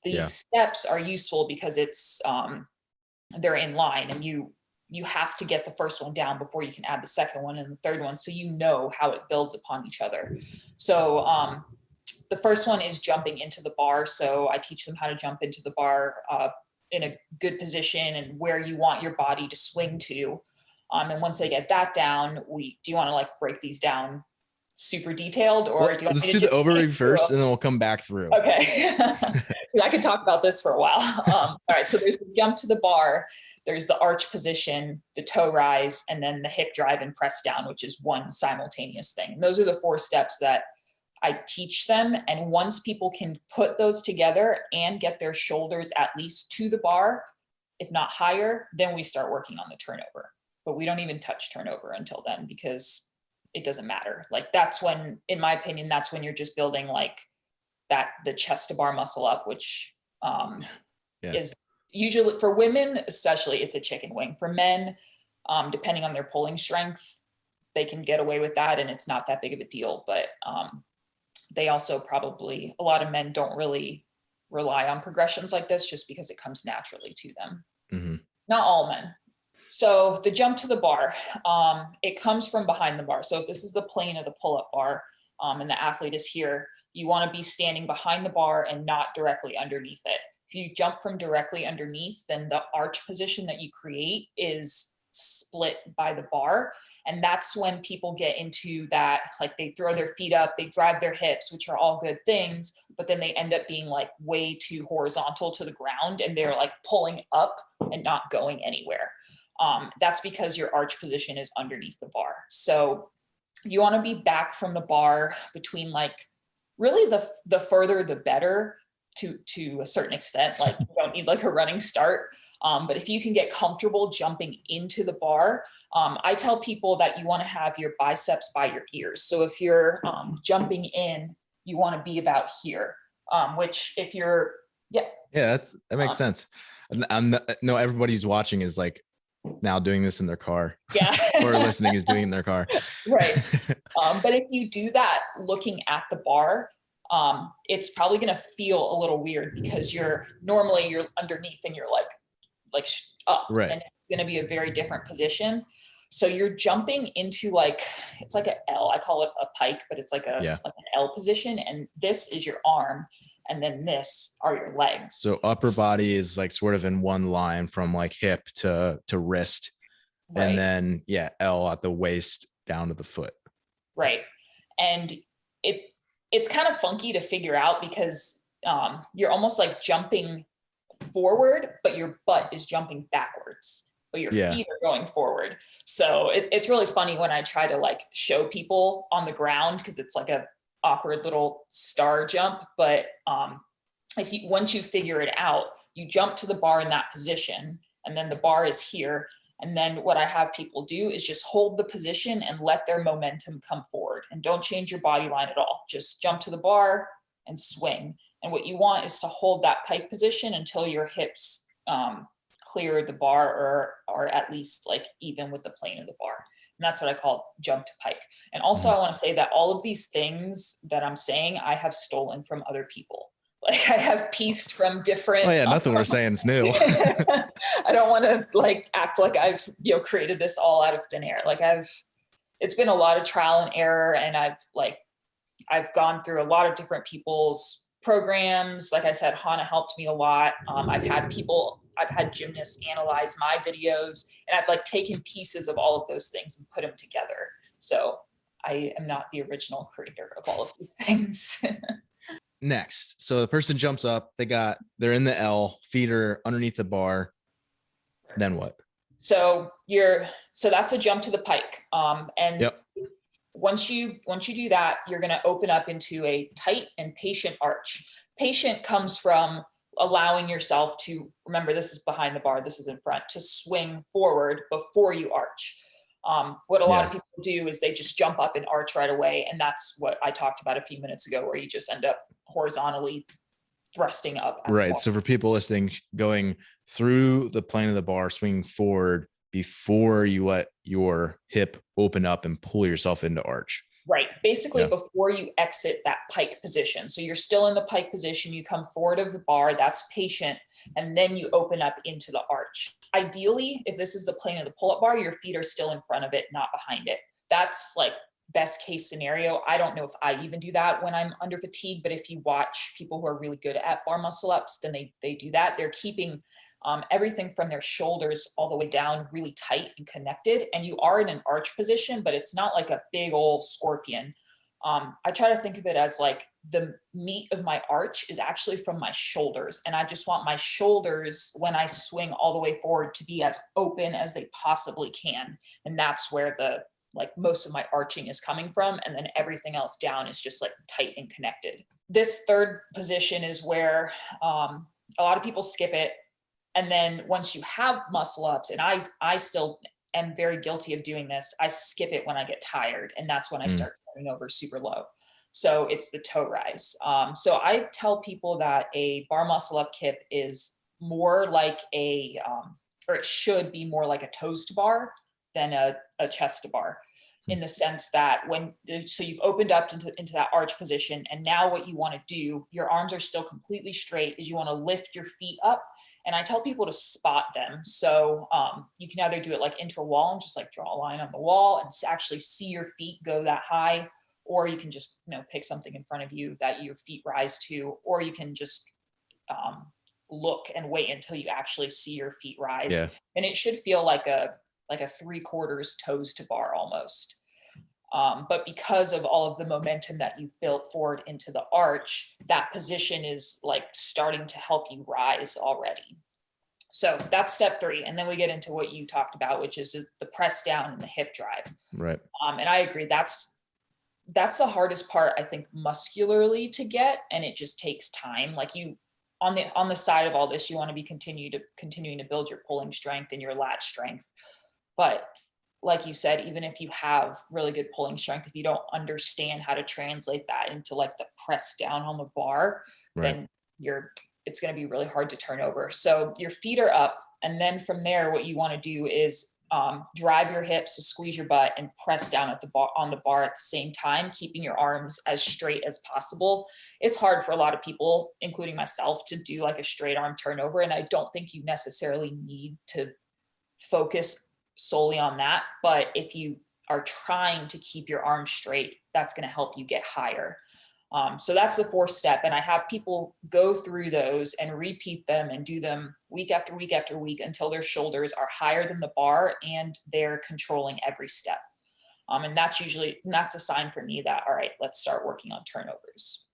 These Yeah. steps are useful because it's they're in line, and you have to get the first one down before you can add the second one and the third one, so you know how it builds upon each other. So the first one is jumping into the bar. So I teach them how to jump into the bar in a good position and where you want your body to swing to. And once they get that down, do you want to like break these down super detailed, or Well, do you want let's me do to the just overview first, and then we'll come back through. Okay. I could talk about this for a while. All right. So there's the jump to the bar, there's the arch position, the toe rise, and then the hip drive and press down, which is one simultaneous thing. And those are the 4 steps that I teach them. And once people can put those together and get their shoulders at least to the bar, if not higher, then we start working on the turnover. But we don't even touch turnover until then, because it doesn't matter. Like that's when, in my opinion, that's when you're just building like the chest to bar muscle up, which is usually for women, especially, it's a chicken wing. For men, depending on their pulling strength, they can get away with that and it's not that big of a deal. But they also probably, a lot of men don't really rely on progressions like this just because it comes naturally to them. Mm-hmm. Not all men. So the jump to the bar, it comes from behind the bar. So if this is the plane of the pull-up bar and the athlete is here, you want to be standing behind the bar and not directly underneath it. If you jump from directly underneath, then the arch position that you create is split by the bar. And that's when people get into that, like they throw their feet up, they drive their hips, which are all good things, but then they end up being like way too horizontal to the ground and they're like pulling up and not going anywhere. That's because your arch position is underneath the bar. So you want to be back from the bar between like, really the further the better to a certain extent. Like you don't need like a running start. But if you can get comfortable jumping into the bar, I tell people that you want to have your biceps by your ears. So if you're jumping in, you want to be about here, which if you're, that makes sense. No, everybody's watching is like now doing this in their car. Or listening is doing it in their car. Right. But if you do that looking at the bar, it's probably going to feel a little weird because you're underneath and you're like up, right. And it's going to be a very different position. So you're jumping into like, it's like an L, I call it a pike, but it's like like an L position. And this is your arm. And then this are your legs. So upper body is like sort of in one line from like hip to wrist. Right. And then, L at the waist down to the foot. Right. And it's kind of funky to figure out because you're almost like jumping forward, but your butt is jumping backwards, but your feet are going forward. So it's really funny when I try to like show people on the ground because it's like a awkward little star jump. But once you figure it out, you jump to the bar in that position, and then the bar is here. And then what I have people do is just hold the position and let their momentum come forward, and don't change your body line at all. Just jump to the bar and swing. And what you want is to hold that pike position until your hips clear the bar or are at least like even with the plane of the bar. And that's what I call jump to pike. And also I want to say that all of these things that I'm saying, I have stolen from other people. Like I have pieced from different. Oh yeah, nothing we're saying is new. I don't want to like act like I've created this all out of thin air. Like it's been a lot of trial and error, and I've gone through a lot of different people's programs. Like I said, Hannah helped me a lot. I've had gymnasts analyze my videos, and I've like taken pieces of all of those things and put them together. So I am not the original creator of all of these things. Next, so the person jumps up, they're in the L, feet are underneath the bar. Then what? So that's the jump to the pike. And once you do that, you're going to open up into a tight and patient arch. Patient comes from allowing yourself to, remember, this is behind the bar, this is in front, to swing forward before you arch. What a lot of people do is they just jump up and arch right away. And that's what I talked about a few minutes ago, where you just end up horizontally thrusting up. Right. So for people listening, going through the plane of the bar, swinging forward before you let your hip open up and pull yourself into arch. Right. Basically, Yeah. before you exit that pike position. So you're still in the pike position, you come forward of the bar, that's patient, and then you open up into the arch. Ideally, if this is the plane of the pull-up bar, your feet are still in front of it, not behind it. That's like best case scenario. I don't know if I even do that when I'm under fatigue, but if you watch people who are really good at bar muscle ups, then they do that. They're keeping everything from their shoulders all the way down really tight and connected. And you are in an arch position, but it's not like a big old scorpion. I try to think of it as like the meat of my arch is actually from my shoulders. And I just want my shoulders, when I swing all the way forward, to be as open as they possibly can. And that's where the like most of my arching is coming from. And then everything else down is just like tight and connected. This third position is where a lot of people skip it. And then once you have muscle ups, and I still am very guilty of doing this, I skip it when I get tired. And that's when I start turning over super low. So it's the toe rise. So I tell people that a bar muscle up kip is more like or it should be more like a toes to bar than a chest to bar, in the sense that so you've opened up into that arch position. And now what you want to do, your arms are still completely straight, is you want to lift your feet up. And I tell people to spot them. So you can either do it like into a wall and just like draw a line on the wall and actually see your feet go that high, or you can just, pick something in front of you that your feet rise to, or you can just look and wait until you actually see your feet rise. Yeah. And it should feel like a 3/4 toes to bar almost. But because of all of the momentum that you've built forward into the arch, that position is like starting to help you rise already. So that's step 3. And then we get into what you talked about, which is the press down and the hip drive. Right. And I agree, that's the hardest part, I think, muscularly to get. And it just takes time. Like on the side of all this, you want to be continuing to build your pulling strength and your lat strength. But like you said, even if you have really good pulling strength, if you don't understand how to translate that into like the press down on the bar, Right. then it's going to be really hard to turn over. So your feet are up. And then from there, what you want to do is drive your hips, so squeeze your butt and press down on the bar at the same time, keeping your arms as straight as possible. It's hard for a lot of people, including myself, to do like a straight arm turnover. And I don't think you necessarily need to focus solely on that. But if you are trying to keep your arms straight, that's going to help you get higher. So that's the 4th step. And I have people go through those and repeat them and do them week after week after week until their shoulders are higher than the bar and they're controlling every step. And that's a sign for me that, all right, let's start working on turnovers.